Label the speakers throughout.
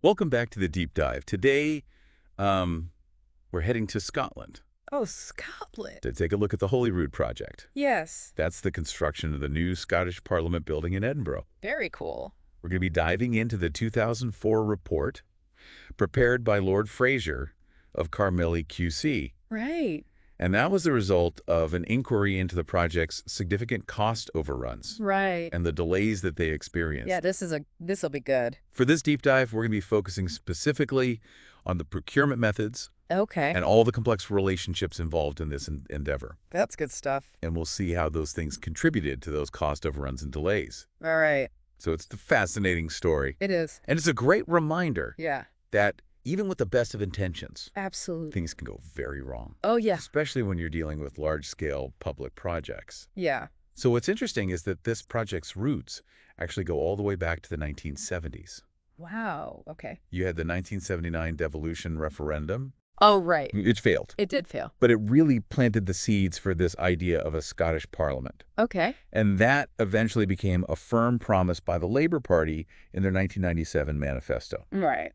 Speaker 1: Welcome back to the deep dive. Today, we're heading to Scotland
Speaker 2: Oh, Scotland.
Speaker 1: to take a look at the Holyrood project.
Speaker 2: Yes.
Speaker 1: That's the construction of the new Scottish Parliament building in Edinburgh.
Speaker 2: Very cool.
Speaker 1: We're going to be diving into the 2004 report prepared by Lord Fraser of Carmilly QC.
Speaker 2: Right.
Speaker 1: And that was the result of an inquiry into the project's significant cost overruns
Speaker 2: Right.
Speaker 1: and the delays that they experienced.
Speaker 2: Yeah, this'll be good.
Speaker 1: For this deep dive, we're going to be focusing specifically on the procurement methods
Speaker 2: Okay.
Speaker 1: and all the complex relationships involved in this endeavor.
Speaker 2: That's good stuff.
Speaker 1: And we'll see how those things contributed to those cost overruns and delays.
Speaker 2: All right.
Speaker 1: So it's a fascinating story.
Speaker 2: It is.
Speaker 1: And it's a great reminder
Speaker 2: Yeah.
Speaker 1: that even with the best of intentions,
Speaker 2: Absolutely.
Speaker 1: things can go very wrong,
Speaker 2: Oh, yeah.
Speaker 1: especially when you're dealing with large-scale public projects.
Speaker 2: Yeah.
Speaker 1: So what's interesting is that this project's roots actually go all the way back to the 1970s.
Speaker 2: Wow. Okay.
Speaker 1: You had the 1979 devolution referendum.
Speaker 2: Oh, right.
Speaker 1: It failed.
Speaker 2: It did fail.
Speaker 1: But it really planted the seeds for this idea of a Scottish Parliament.
Speaker 2: Okay.
Speaker 1: And that eventually became a firm promise by the Labour Party in their 1997 manifesto.
Speaker 2: Right.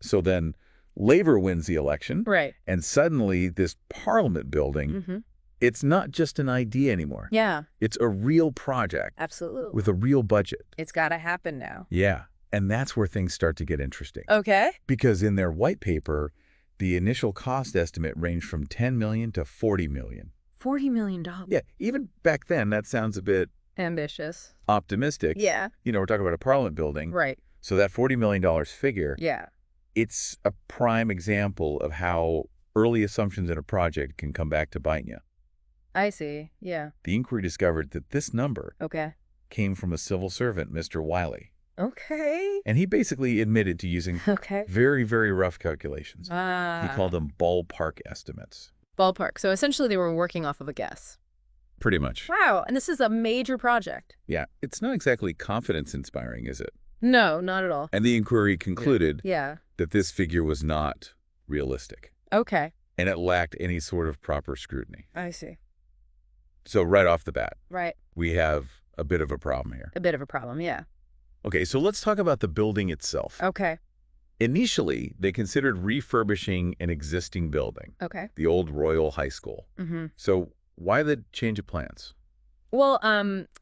Speaker 1: So then Labour wins the election,
Speaker 2: Right.
Speaker 1: and suddenly this Parliament building,
Speaker 2: Mm-hmm.
Speaker 1: it's not just an idea anymore.
Speaker 2: Yeah.
Speaker 1: It's a real project
Speaker 2: Absolutely.
Speaker 1: with a real budget.
Speaker 2: It's got to happen now.
Speaker 1: Yeah, and that's where things start to get interesting.
Speaker 2: Okay.
Speaker 1: Because in their white paper, the initial cost estimate ranged from $10 million to $40 million.
Speaker 2: $40 million.
Speaker 1: Yeah, even back then, that sounds a bit
Speaker 2: Ambitious.
Speaker 1: optimistic.
Speaker 2: Yeah.
Speaker 1: You know, we're talking about a Parliament building.
Speaker 2: Right.
Speaker 1: So that $40 million figure,
Speaker 2: Yeah.
Speaker 1: it's a prime example of how early assumptions in a project can come back to bite you.
Speaker 2: I see. Yeah.
Speaker 1: The inquiry discovered that this number
Speaker 2: Okay.
Speaker 1: came from a civil servant, Mr. Wiley.
Speaker 2: Okay.
Speaker 1: And he basically admitted to using
Speaker 2: Okay.
Speaker 1: very, very rough calculations.
Speaker 2: Ah.
Speaker 1: He called them ballpark estimates.
Speaker 2: Ballpark. So essentially they were working off of a guess.
Speaker 1: Pretty much.
Speaker 2: Wow. And this is a major project.
Speaker 1: Yeah, it's not exactly confidence-inspiring, is it?
Speaker 2: No, not at all.
Speaker 1: And the inquiry concluded
Speaker 2: Yeah.
Speaker 1: that this figure was not realistic,
Speaker 2: Okay.
Speaker 1: and it lacked any sort of proper scrutiny.
Speaker 2: I see.
Speaker 1: So right off the bat,
Speaker 2: Right.
Speaker 1: we have a bit of a problem here.
Speaker 2: A bit of a problem. Yeah.
Speaker 1: Okay, so let's talk about the building itself.
Speaker 2: Okay.
Speaker 1: Initially, they considered refurbishing an existing building,
Speaker 2: Okay.
Speaker 1: the old Royal High School.
Speaker 2: Mm-hmm.
Speaker 1: So why the change of plans?
Speaker 2: Well,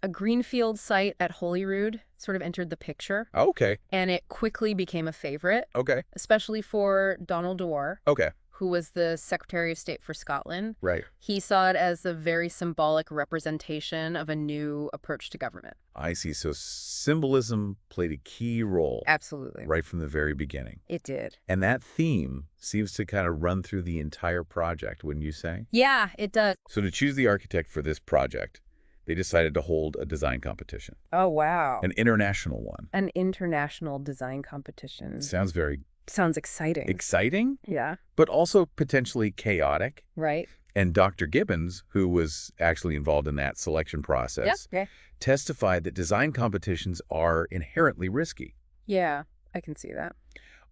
Speaker 2: a greenfield site at Holyrood sort of entered the picture,
Speaker 1: Okay,
Speaker 2: and it quickly became a favorite,
Speaker 1: okay,
Speaker 2: especially for Donald Dewar,
Speaker 1: okay,
Speaker 2: who was the Secretary of State for Scotland.
Speaker 1: right.
Speaker 2: He saw it as a very symbolic representation of a new approach to government.
Speaker 1: I see. So symbolism played a key role
Speaker 2: Absolutely.
Speaker 1: right from the very beginning.
Speaker 2: It did.
Speaker 1: And that theme seems to kind of run through the entire project, wouldn't you say?
Speaker 2: Yeah, it does.
Speaker 1: So to choose the architect for this project, they decided to hold a design competition,
Speaker 2: Oh, wow.
Speaker 1: an international one.
Speaker 2: An international design competition.
Speaker 1: Sounds very
Speaker 2: Sounds exciting.
Speaker 1: exciting,
Speaker 2: Yeah.
Speaker 1: but also potentially chaotic.
Speaker 2: Right.
Speaker 1: And Dr. Gibbons, who was actually involved in that selection process,
Speaker 2: Yeah.
Speaker 1: testified that design competitions are inherently risky.
Speaker 2: Yeah, I can see that.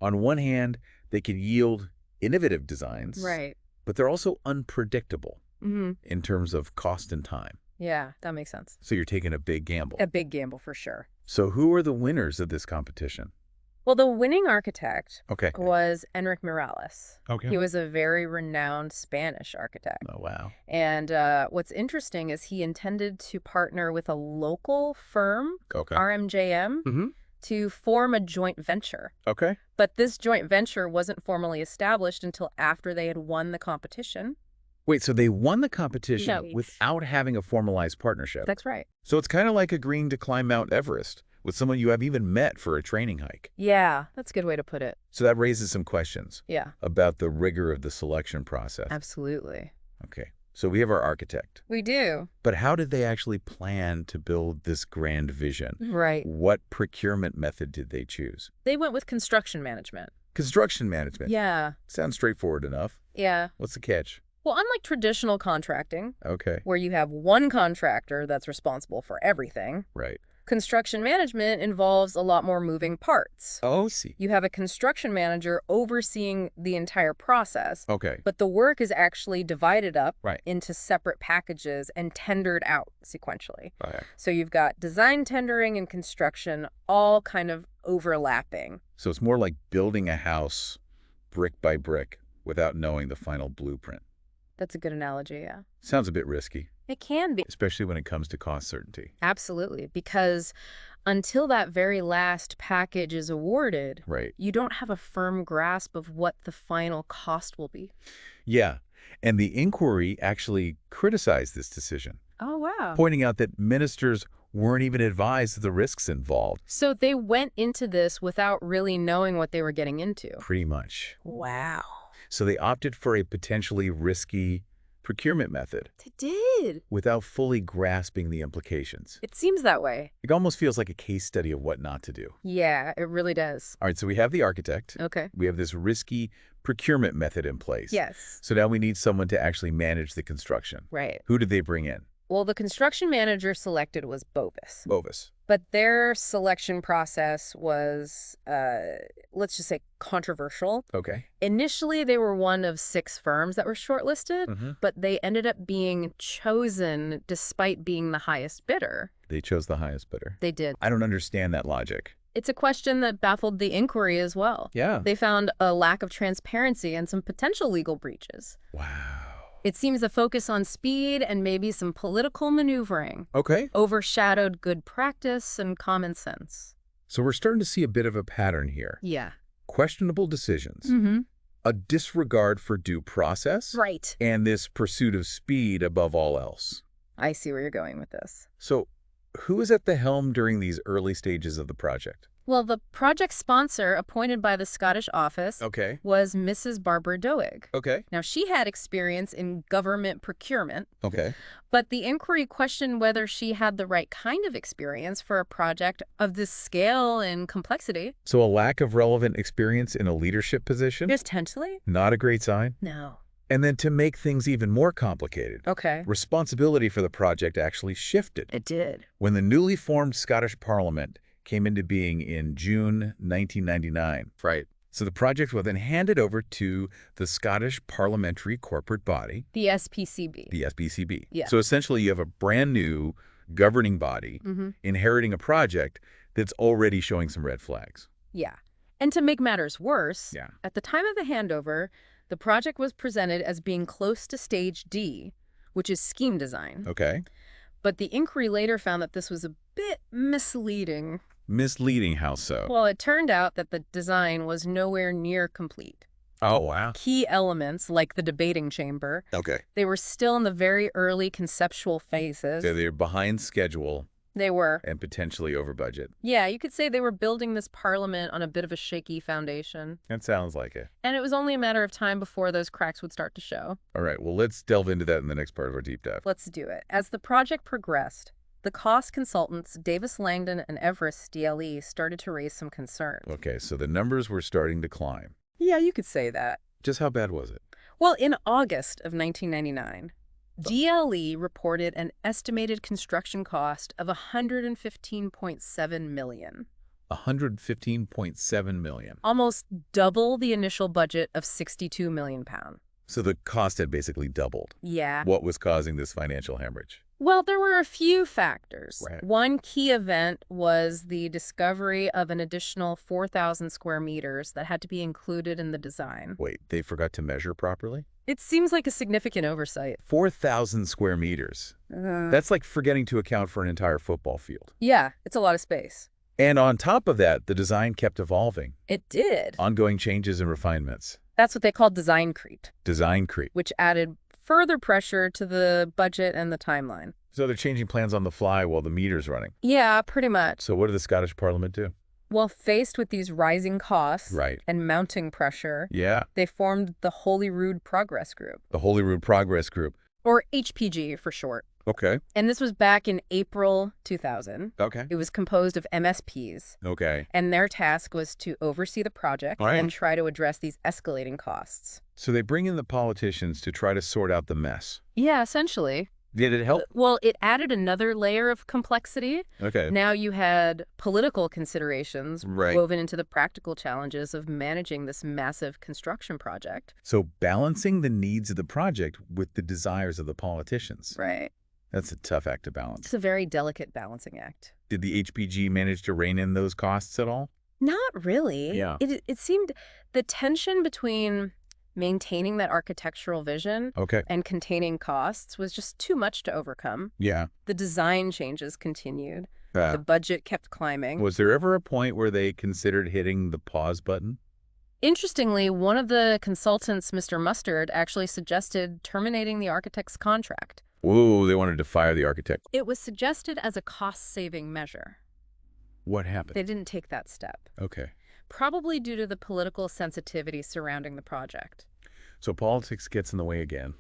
Speaker 1: On one hand, they can yield innovative designs,
Speaker 2: Right.
Speaker 1: but they're also unpredictable
Speaker 2: Mm-hmm.
Speaker 1: in terms of cost and time.
Speaker 2: Yeah, that makes sense.
Speaker 1: So you're taking a big gamble.
Speaker 2: A big gamble for sure.
Speaker 1: So who are the winners of this competition?
Speaker 2: Well, the winning architect
Speaker 1: Okay.
Speaker 2: was Enric Morales.
Speaker 1: Okay.
Speaker 2: He was a very renowned Spanish architect.
Speaker 1: Oh, wow.
Speaker 2: And what's interesting is he intended to partner with a local firm,
Speaker 1: Okay.
Speaker 2: RMJM,
Speaker 1: Mm-hmm.
Speaker 2: to form a joint venture.
Speaker 1: Okay.
Speaker 2: But this joint venture wasn't formally established until after they had won the competition.
Speaker 1: Wait, so they won the competition
Speaker 2: No.
Speaker 1: without having a formalized partnership.
Speaker 2: That's right.
Speaker 1: So it's kind of like agreeing to climb Mount Everest with someone you have even met for a training hike.
Speaker 2: Yeah, that's a good way to put it.
Speaker 1: So that raises some questions
Speaker 2: Yeah,
Speaker 1: about the rigor of the selection process.
Speaker 2: absolutely.
Speaker 1: Okay. So we have our architect.
Speaker 2: We do.
Speaker 1: But how did they actually plan to build this grand vision?
Speaker 2: Right.
Speaker 1: What procurement method did they choose?
Speaker 2: They went with construction management.
Speaker 1: Construction management.
Speaker 2: Yeah,
Speaker 1: Sounds straightforward enough.
Speaker 2: yeah.
Speaker 1: What's the catch?
Speaker 2: Well, unlike traditional contracting,
Speaker 1: Okay.
Speaker 2: where you have one contractor that's responsible for everything,
Speaker 1: Right.
Speaker 2: construction management involves a lot more moving parts.
Speaker 1: Oh, see.
Speaker 2: You have a construction manager overseeing the entire process,
Speaker 1: Okay.
Speaker 2: but the work is actually divided up
Speaker 1: Right.
Speaker 2: into separate packages and tendered out sequentially.
Speaker 1: Okay.
Speaker 2: So you've got design tendering and construction all kind of overlapping.
Speaker 1: So it's more like building a house brick by brick without knowing the final blueprint.
Speaker 2: That's a good analogy, yeah.
Speaker 1: Sounds a bit risky,
Speaker 2: It can be.
Speaker 1: especially when it comes to cost certainty.
Speaker 2: Absolutely, because until that very last package is awarded,
Speaker 1: Right.
Speaker 2: you don't have a firm grasp of what the final cost will be.
Speaker 1: Yeah. And the inquiry actually criticized this decision,
Speaker 2: Oh, wow.
Speaker 1: pointing out that ministers weren't even advised of the risks involved.
Speaker 2: So they went into this without really knowing what they were getting into.
Speaker 1: Pretty much.
Speaker 2: Wow.
Speaker 1: So they opted for a potentially risky procurement method
Speaker 2: They did.
Speaker 1: without fully grasping the implications.
Speaker 2: It seems that way.
Speaker 1: It almost feels like a case study of what not to do.
Speaker 2: Yeah, it really does.
Speaker 1: All right, so we have the architect.
Speaker 2: Okay.
Speaker 1: We have this risky procurement method in place.
Speaker 2: Yes.
Speaker 1: So now we need someone to actually manage the construction.
Speaker 2: Right.
Speaker 1: Who did they bring in?
Speaker 2: Well, the construction manager selected was Bovis.
Speaker 1: Bovis.
Speaker 2: But their selection process was, let's just say, controversial.
Speaker 1: Okay.
Speaker 2: Initially, they were one of 6 firms that were shortlisted, but they ended up being chosen despite being the highest bidder.
Speaker 1: They chose the highest bidder.
Speaker 2: They did.
Speaker 1: I don't understand that logic.
Speaker 2: It's a question that baffled the inquiry as well.
Speaker 1: Yeah.
Speaker 2: They found a lack of transparency and some potential legal breaches.
Speaker 1: Wow.
Speaker 2: It seems the focus on speed and maybe some political maneuvering
Speaker 1: Okay.
Speaker 2: overshadowed good practice and common sense.
Speaker 1: So we're starting to see a bit of a pattern here.
Speaker 2: Yeah.
Speaker 1: Questionable decisions,
Speaker 2: Mm-hmm.
Speaker 1: a disregard for due process,
Speaker 2: Right.
Speaker 1: and this pursuit of speed above all else.
Speaker 2: I see where you're going with this.
Speaker 1: So who was at the helm during these early stages of the project?
Speaker 2: Well, the project sponsor appointed by the Scottish office
Speaker 1: Okay.
Speaker 2: was Mrs. Barbara Doig.
Speaker 1: Okay.
Speaker 2: Now, she had experience in government procurement,
Speaker 1: Okay.
Speaker 2: but the inquiry questioned whether she had the right kind of experience for a project of this scale and complexity.
Speaker 1: So a lack of relevant experience in a leadership position?
Speaker 2: Potentially?
Speaker 1: Not a great sign.
Speaker 2: No.
Speaker 1: And then to make things even more complicated,
Speaker 2: Okay.
Speaker 1: responsibility for the project actually shifted.
Speaker 2: It did.
Speaker 1: When the newly formed Scottish Parliament came into being in June 1999. Right. So the project was then handed over to the Scottish Parliamentary Corporate Body,
Speaker 2: The SPCB.
Speaker 1: the SPCB.
Speaker 2: Yeah.
Speaker 1: So essentially you have a brand new governing body inheriting a project that's already showing some red flags.
Speaker 2: Yeah. And to make matters worse,
Speaker 1: Yeah.
Speaker 2: at the time of the handover, the project was presented as being close to stage D, which is scheme design.
Speaker 1: Okay.
Speaker 2: But the inquiry later found that this was a bit misleading.
Speaker 1: Misleading, how so?
Speaker 2: Well, it turned out that the design was nowhere near complete.
Speaker 1: Oh, wow.
Speaker 2: Key elements, like the debating chamber,
Speaker 1: Okay.
Speaker 2: they were still in the very early conceptual phases.
Speaker 1: So they're behind schedule
Speaker 2: They were.
Speaker 1: and potentially over budget.
Speaker 2: Yeah, you could say they were building this parliament on a bit of a shaky foundation.
Speaker 1: That sounds like it.
Speaker 2: And it was only a matter of time before those cracks would start to show.
Speaker 1: All right, well, let's delve into that in the next part of our deep dive.
Speaker 2: Let's do it. As the project progressed, the cost consultants Davis Langdon and Everest DLE started to raise some concerns.
Speaker 1: Okay, so the numbers were starting to climb.
Speaker 2: Yeah, you could say that.
Speaker 1: Just how bad was it?
Speaker 2: Well, in August of 1999, DLE reported an estimated construction cost of $115.7 million.
Speaker 1: $115.7 million.
Speaker 2: Almost double the initial budget of £62 million.
Speaker 1: So the cost had basically doubled.
Speaker 2: Yeah.
Speaker 1: What was causing this financial hemorrhage?
Speaker 2: Well, there were a few factors.
Speaker 1: Right.
Speaker 2: One key event was the discovery of an additional 4,000 square meters that had to be included in the design.
Speaker 1: Wait, they forgot to measure properly?
Speaker 2: It seems like a significant oversight.
Speaker 1: 4,000 square meters. That's like forgetting to account for an entire football field.
Speaker 2: Yeah, it's a lot of space.
Speaker 1: And on top of that, the design kept evolving.
Speaker 2: It did.
Speaker 1: Ongoing changes and refinements.
Speaker 2: That's what they called design creep,
Speaker 1: Design creep.
Speaker 2: which added further pressure to the budget and the timeline.
Speaker 1: So they're changing plans on the fly while the meter's running.
Speaker 2: Yeah, pretty much.
Speaker 1: So what did the Scottish Parliament do?
Speaker 2: Well, faced with these rising costs
Speaker 1: Right.
Speaker 2: and mounting pressure,
Speaker 1: Yeah,
Speaker 2: they formed the Holyrood Progress Group,
Speaker 1: the Holyrood Progress Group.
Speaker 2: or HPG for short.
Speaker 1: Okay.
Speaker 2: And this was back in April 2000.
Speaker 1: Okay.
Speaker 2: It was composed of MSPs,
Speaker 1: Okay.
Speaker 2: and their task was to oversee the project
Speaker 1: All right.
Speaker 2: and try to address these escalating costs.
Speaker 1: So they bring in the politicians to try to sort out the mess.
Speaker 2: Yeah, essentially.
Speaker 1: Did it help?
Speaker 2: Well, it added another layer of complexity.
Speaker 1: Okay.
Speaker 2: Now you had political considerations
Speaker 1: Right.
Speaker 2: woven into the practical challenges of managing this massive construction project.
Speaker 1: So balancing the needs of the project with the desires of the politicians.
Speaker 2: Right.
Speaker 1: That's a tough act to balance.
Speaker 2: It's a very delicate balancing act.
Speaker 1: Did the HPG manage to rein in those costs at all?
Speaker 2: Not really.
Speaker 1: Yeah.
Speaker 2: It seemed the tension between maintaining that architectural vision
Speaker 1: Okay.
Speaker 2: and containing costs was just too much to overcome.
Speaker 1: Yeah.
Speaker 2: The design changes continued.
Speaker 1: Uh,
Speaker 2: The budget kept climbing.
Speaker 1: was there ever a point where they considered hitting the pause button?
Speaker 2: Interestingly, one of the consultants, Mr. Mustard, actually suggested terminating the architect's contract.
Speaker 1: Whoa, they wanted to fire the architect.
Speaker 2: It was suggested as a cost-saving measure.
Speaker 1: What happened?
Speaker 2: They didn't take that step,
Speaker 1: Okay.
Speaker 2: probably due to the political sensitivity surrounding the project.
Speaker 1: So politics gets in the way again.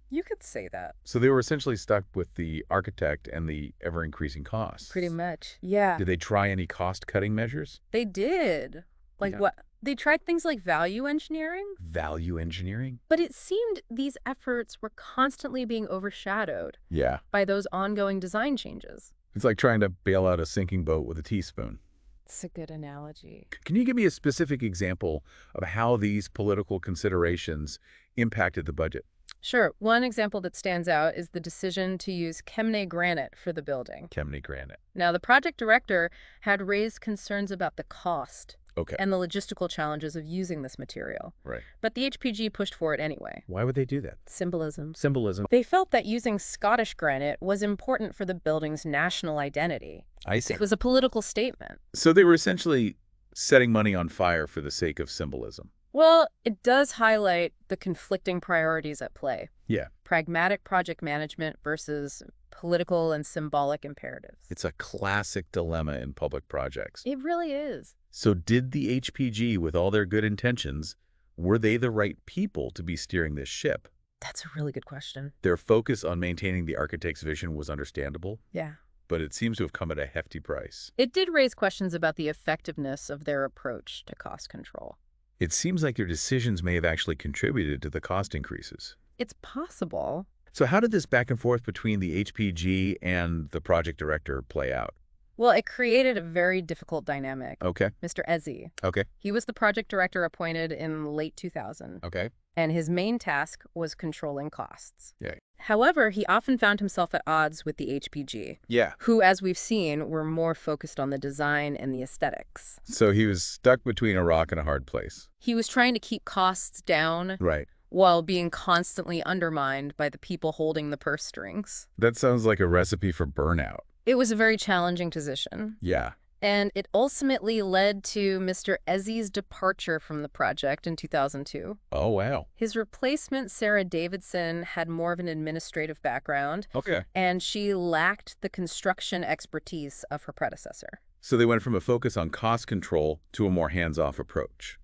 Speaker 2: You could say that.
Speaker 1: So they were essentially stuck with the architect and the ever-increasing costs.
Speaker 2: Pretty much. Yeah.
Speaker 1: Did they try any cost-cutting measures?
Speaker 2: They did. Like
Speaker 1: Yeah.
Speaker 2: what? They tried things like value engineering,
Speaker 1: Value engineering?
Speaker 2: but it seemed these efforts were constantly being overshadowed
Speaker 1: Yeah.
Speaker 2: by those ongoing design changes.
Speaker 1: It's like trying to bail out a sinking boat with a teaspoon.
Speaker 2: It's a good analogy.
Speaker 1: Can you give me a specific example of how these political considerations impacted the budget?
Speaker 2: Sure. One example that stands out is the decision to use Kemnay granite for the building.
Speaker 1: Kemnay granite.
Speaker 2: Now, the project director had raised concerns about the cost
Speaker 1: Okay.
Speaker 2: and the logistical challenges of using this material.
Speaker 1: Right.
Speaker 2: But the HPG pushed for it anyway.
Speaker 1: Why would they do that?
Speaker 2: Symbolism.
Speaker 1: Symbolism.
Speaker 2: They felt that using Scottish granite was important for the building's national identity.
Speaker 1: I see.
Speaker 2: It was a political statement.
Speaker 1: So they were essentially setting money on fire for the sake of symbolism.
Speaker 2: Well, it does highlight the conflicting priorities at play.
Speaker 1: Yeah.
Speaker 2: Pragmatic project management versus political and symbolic imperatives.
Speaker 1: It's a classic dilemma in public projects.
Speaker 2: It really is.
Speaker 1: So did the HPG, with all their good intentions, were they the right people to be steering this ship?
Speaker 2: That's a really good question.
Speaker 1: Their focus on maintaining the architect's vision was understandable,
Speaker 2: Yeah.
Speaker 1: but it seems to have come at a hefty price.
Speaker 2: It did raise questions about the effectiveness of their approach to cost control.
Speaker 1: It seems like their decisions may have actually contributed to the cost increases.
Speaker 2: It's possible.
Speaker 1: So how did this back and forth between the HPG and the project director play out?
Speaker 2: Well, it created a very difficult dynamic.
Speaker 1: Okay.
Speaker 2: Mr. Ezzy.
Speaker 1: Okay.
Speaker 2: He was the project director appointed in late 2000,
Speaker 1: Okay.
Speaker 2: and his main task was controlling costs.
Speaker 1: Yeah.
Speaker 2: However, he often found himself at odds with the HPG,
Speaker 1: Yeah.
Speaker 2: who, as we've seen, were more focused on the design and the aesthetics.
Speaker 1: So he was stuck between a rock and a hard place.
Speaker 2: He was trying to keep costs down
Speaker 1: Right.
Speaker 2: while being constantly undermined by the people holding the purse strings.
Speaker 1: That sounds like a recipe for burnout.
Speaker 2: It was a very challenging position,
Speaker 1: Yeah.
Speaker 2: and it ultimately led to Mr. Ezzy's departure from the project in 2002.
Speaker 1: Oh, wow.
Speaker 2: His replacement, Sarah Davidson, had more of an administrative background,
Speaker 1: Okay.
Speaker 2: and she lacked the construction expertise of her predecessor.
Speaker 1: So they went from a focus on cost control to a more hands-off approach.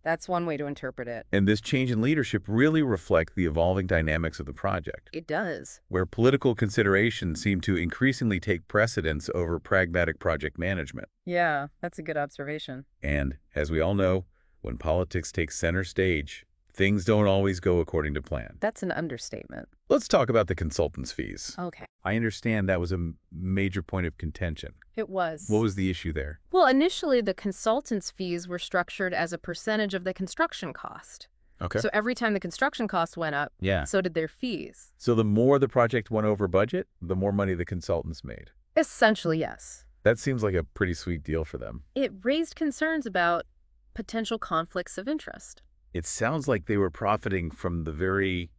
Speaker 2: That's one way to interpret it.
Speaker 1: And this change in leadership really reflects the evolving dynamics of the project,
Speaker 2: It does.
Speaker 1: where political considerations seem to increasingly take precedence over pragmatic project management.
Speaker 2: Yeah, that's a good observation.
Speaker 1: And, as we all know, when politics takes center stage, things don't always go according to plan.
Speaker 2: That's an understatement.
Speaker 1: Let's talk about the consultant's fees.
Speaker 2: Okay.
Speaker 1: I understand that was a major point of contention.
Speaker 2: It was.
Speaker 1: What was the issue there?
Speaker 2: Well, initially, the consultant's fees were structured as a percentage of the construction cost.
Speaker 1: Okay.
Speaker 2: So every time the construction cost went up,
Speaker 1: Yeah.
Speaker 2: so did their fees.
Speaker 1: So the more the project went over budget, the more money the consultants made.
Speaker 2: Essentially, yes.
Speaker 1: That seems like a pretty sweet deal for them.
Speaker 2: It raised concerns about potential conflicts of interest.
Speaker 1: It sounds like they were profiting from the very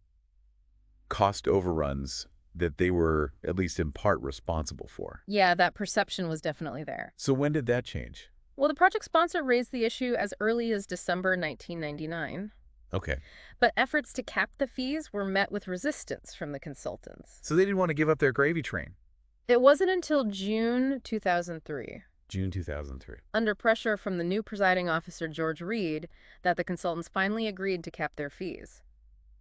Speaker 1: cost overruns that they were, at least in part, responsible for.
Speaker 2: Yeah, that perception was definitely there.
Speaker 1: So when did that change?
Speaker 2: Well, the project sponsor raised the issue as early as December 1999.
Speaker 1: Okay.
Speaker 2: But efforts to cap the fees were met with resistance from the consultants.
Speaker 1: So they didn't want to give up their gravy train.
Speaker 2: It wasn't until June 2003,
Speaker 1: June 2003.
Speaker 2: under pressure from the new presiding officer, George Reed, that the consultants finally agreed to cap their fees.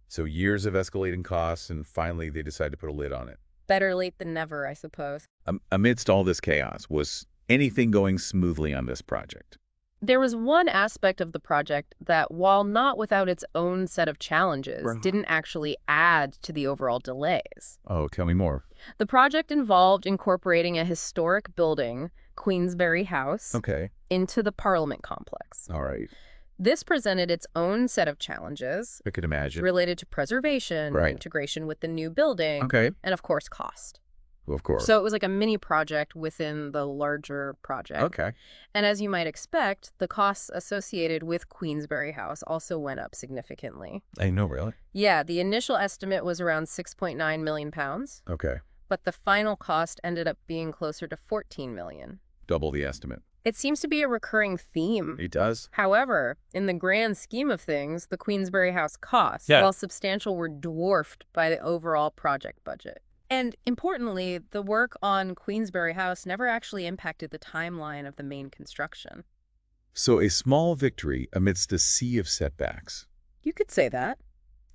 Speaker 1: So years of escalating costs, and finally they decided to put a lid on it.
Speaker 2: Better late than never, I suppose.
Speaker 1: Amidst all this chaos, was anything going smoothly on this project?
Speaker 2: There was one aspect of the project that, while not without its own set of challenges,
Speaker 1: Right.
Speaker 2: didn't actually add to the overall delays.
Speaker 1: Oh, tell me more.
Speaker 2: The project involved incorporating a historic building, Queensberry House,
Speaker 1: Okay.
Speaker 2: into the Parliament complex.
Speaker 1: All right.
Speaker 2: This presented its own set of challenges
Speaker 1: I could imagine.
Speaker 2: related to preservation,
Speaker 1: Right.
Speaker 2: integration with the new building,
Speaker 1: Okay.
Speaker 2: and of course, cost.
Speaker 1: Of course.
Speaker 2: So it was like a mini project within the larger project.
Speaker 1: Okay.
Speaker 2: And as you might expect, the costs associated with Queensberry House also went up significantly.
Speaker 1: I know, really?
Speaker 2: Yeah, the initial estimate was around 6.9 million pounds,
Speaker 1: Okay.
Speaker 2: but the final cost ended up being closer to 14 million.
Speaker 1: Double the estimate.
Speaker 2: It seems to be a recurring theme.
Speaker 1: It does?
Speaker 2: However, in the grand scheme of things, the Queensberry House costs,
Speaker 1: Yeah.
Speaker 2: while substantial, were dwarfed by the overall project budget. And importantly, the work on Queensberry House never actually impacted the timeline of the main construction.
Speaker 1: So a small victory amidst a sea of setbacks.
Speaker 2: You could say that.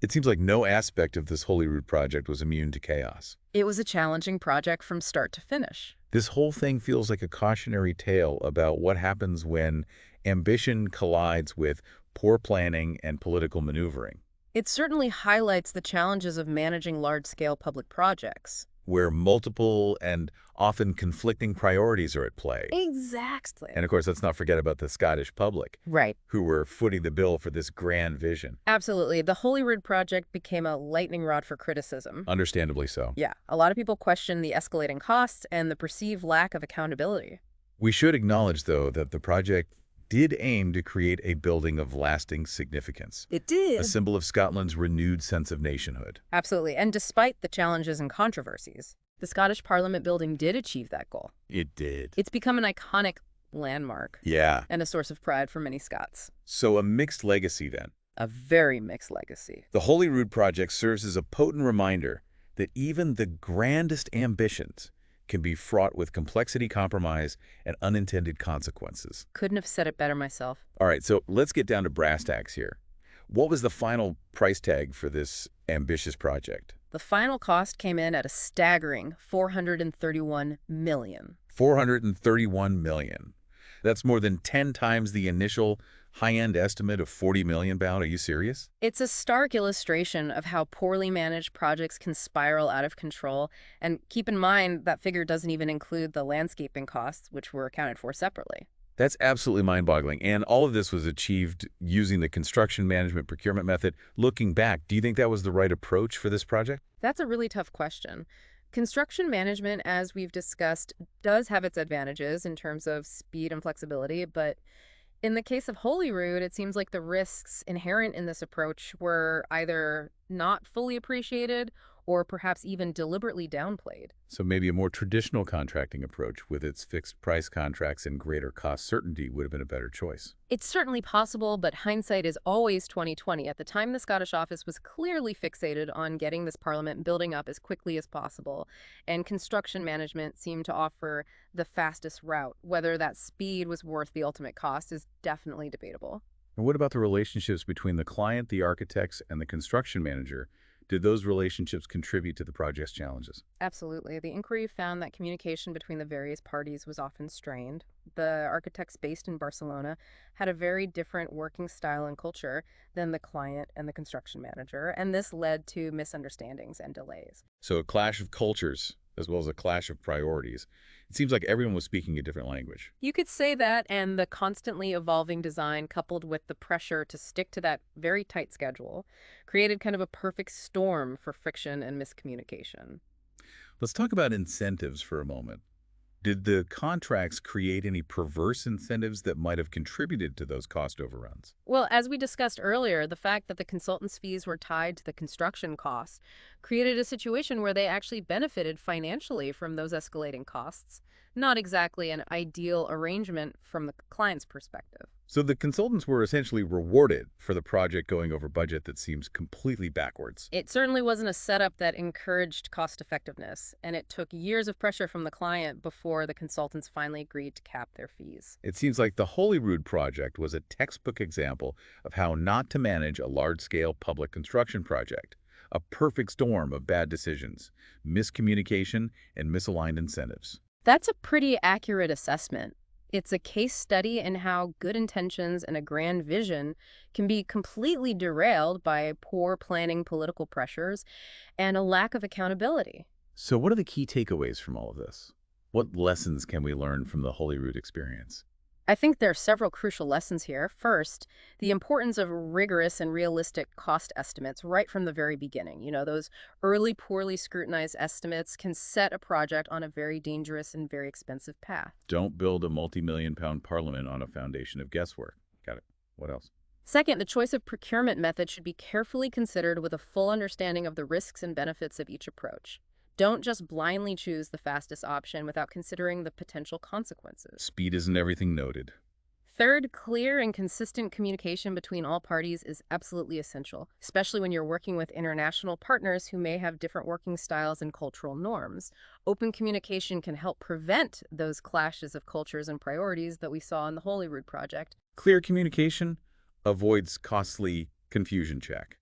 Speaker 1: It seems like no aspect of this Holyrood project was immune to chaos.
Speaker 2: It was a challenging project from start to finish.
Speaker 1: This whole thing feels like a cautionary tale about what happens when ambition collides with poor planning and political maneuvering,
Speaker 2: It certainly highlights the challenges of managing large-scale public projects.
Speaker 1: where multiple and often conflicting priorities are at play.
Speaker 2: Exactly.
Speaker 1: And of course, let's not forget about the Scottish public,
Speaker 2: Right.
Speaker 1: who were footing the bill for this grand vision.
Speaker 2: Absolutely. The Holyrood project became a lightning rod for criticism.
Speaker 1: Understandably so.
Speaker 2: Yeah, a lot of people question the escalating costs and the perceived lack of accountability.
Speaker 1: We should acknowledge, though, that the project did aim to create a building of lasting significance,
Speaker 2: It did.
Speaker 1: a symbol of Scotland's renewed sense of nationhood.
Speaker 2: Absolutely. And despite the challenges and controversies, the Scottish Parliament building did achieve that goal.
Speaker 1: It did.
Speaker 2: It's become an iconic landmark
Speaker 1: Yeah.
Speaker 2: and a source of pride for many Scots.
Speaker 1: So a mixed legacy, then.
Speaker 2: A very mixed legacy.
Speaker 1: The Holyrood project serves as a potent reminder that even the grandest ambitions can be fraught with complexity, compromise, and unintended consequences.
Speaker 2: Couldn't have said it better myself.
Speaker 1: All right, so let's get down to brass tacks here. What was the final price tag for this ambitious project?
Speaker 2: The final cost came in at a staggering $431 million.
Speaker 1: $431 million. That's more than 10 times the initial high-end estimate of £40 million. Are you serious?
Speaker 2: It's a stark illustration of how poorly managed projects can spiral out of control. And keep in mind, that figure doesn't even include the landscaping costs, which were accounted for separately.
Speaker 1: That's absolutely mind-boggling. And all of this was achieved using the construction management procurement method. Looking back, do you think that was the right approach for this project?
Speaker 2: That's a really tough question. Construction management, as we've discussed, does have its advantages in terms of speed and flexibility, but in the case of Holyrood, it seems like the risks inherent in this approach were either not fully appreciated or perhaps even deliberately downplayed.
Speaker 1: So maybe a more traditional contracting approach with its fixed price contracts and greater cost certainty would have been a better choice.
Speaker 2: It's certainly possible, but hindsight is always 20/20. At the time, the Scottish office was clearly fixated on getting this parliament building up as quickly as possible, and construction management seemed to offer the fastest route. Whether that speed was worth the ultimate cost is definitely debatable.
Speaker 1: And what about the relationships between the client, the architects, and the construction manager? Did those relationships contribute to the project's challenges?
Speaker 2: Absolutely. The inquiry found that communication between the various parties was often strained. The architects based in Barcelona had a very different working style and culture than the client and the construction manager, and this led to misunderstandings and delays.
Speaker 1: So a clash of cultures as well as a clash of priorities. It seems like everyone was speaking a different language.
Speaker 2: You could say that, and the constantly evolving design coupled with the pressure to stick to that very tight schedule created kind of a perfect storm for friction and miscommunication.
Speaker 1: Let's talk about incentives for a moment. Did the contracts create any perverse incentives that might have contributed to those cost overruns?
Speaker 2: Well, as we discussed earlier, the fact that the consultants' fees were tied to the construction costs created a situation where they actually benefited financially from those escalating costs. Not exactly an ideal arrangement from the client's perspective.
Speaker 1: So the consultants were essentially rewarded for the project going over budget that seems completely backwards.
Speaker 2: It certainly wasn't a setup that encouraged cost effectiveness, and it took years of pressure from the client before the consultants finally agreed to cap their fees.
Speaker 1: It seems like the Holyrood project was a textbook example of how not to manage a large-scale public construction project. A perfect storm of bad decisions, miscommunication, and misaligned incentives.
Speaker 2: That's a pretty accurate assessment. It's a case study in how good intentions and a grand vision can be completely derailed by poor planning, political pressures, and a lack of accountability.
Speaker 1: So what are the key takeaways from all of this? What lessons can we learn from the Holyrood experience?
Speaker 2: I think there are several crucial lessons here. First, the importance of rigorous and realistic cost estimates right from the very beginning. Those early, poorly scrutinized estimates can set a project on a very dangerous and very expensive path.
Speaker 1: Don't build a multi-million-pound parliament on a foundation of guesswork. Got it. What else?
Speaker 2: Second, the choice of procurement method should be carefully considered with a full understanding of the risks and benefits of each approach. Don't just blindly choose the fastest option without considering the potential consequences.
Speaker 1: Speed isn't everything noted.
Speaker 2: Third, clear and consistent communication between all parties is absolutely essential, especially when you're working with international partners who may have different working styles and cultural norms. Open communication can help prevent those clashes of cultures and priorities that we saw in the Holyrood project.
Speaker 1: Clear communication avoids costly confusion check.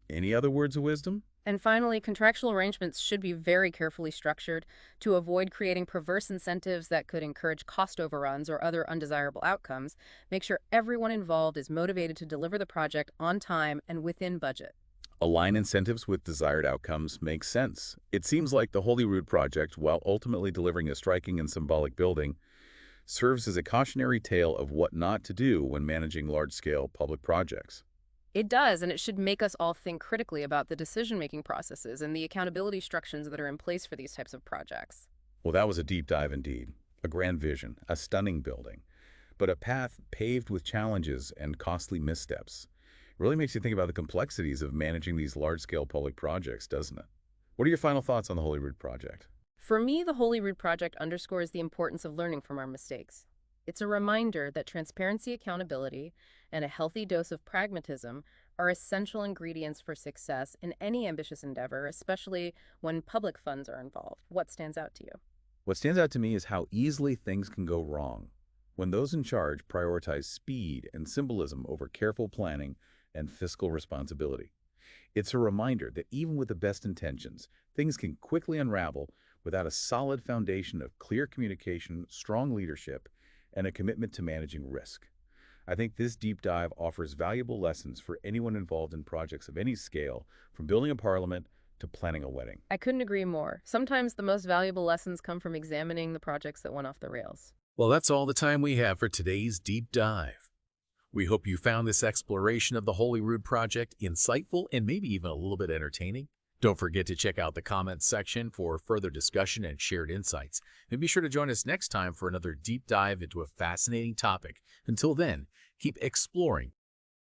Speaker 1: Any other words of wisdom?
Speaker 2: And finally, contractual arrangements should be very carefully structured to avoid creating perverse incentives that could encourage cost overruns or other undesirable outcomes. Make sure everyone involved is motivated to deliver the project on time and within budget.
Speaker 1: Align incentives with desired outcomes makes sense. It seems like the Holyrood project, while ultimately delivering a striking and symbolic building, serves as a cautionary tale of what not to do when managing large-scale public projects.
Speaker 2: It does, and it should make us all think critically about the decision-making processes and the accountability structures that are in place for these types of projects.
Speaker 1: Well, that was a deep dive indeed. A grand vision, a stunning building, but a path paved with challenges and costly missteps. It really makes you think about the complexities of managing these large-scale public projects, doesn't it? What are your final thoughts on the Holyrood project?
Speaker 2: For me, the Holyrood project underscores the importance of learning from our mistakes. It's a reminder that transparency, accountability, and a healthy dose of pragmatism are essential ingredients for success in any ambitious endeavor, especially when public funds are involved. What stands out to you?
Speaker 1: What stands out to me is how easily things can go wrong when those in charge prioritize speed and symbolism over careful planning and fiscal responsibility. It's a reminder that even with the best intentions, things can quickly unravel without a solid foundation of clear communication, strong leadership, and a commitment to managing risk. I think this deep dive offers valuable lessons for anyone involved in projects of any scale, from building a parliament to planning a wedding.
Speaker 2: I couldn't agree more. Sometimes the most valuable lessons come from examining the projects that went off the rails.
Speaker 3: Well, that's all the time we have for today's deep dive. We hope you found this exploration of the Holyrood project insightful and maybe even a little bit entertaining. Don't forget to check out the comments section for further discussion and shared insights. And be sure to join us next time for another deep dive into a fascinating topic. Until then, keep exploring,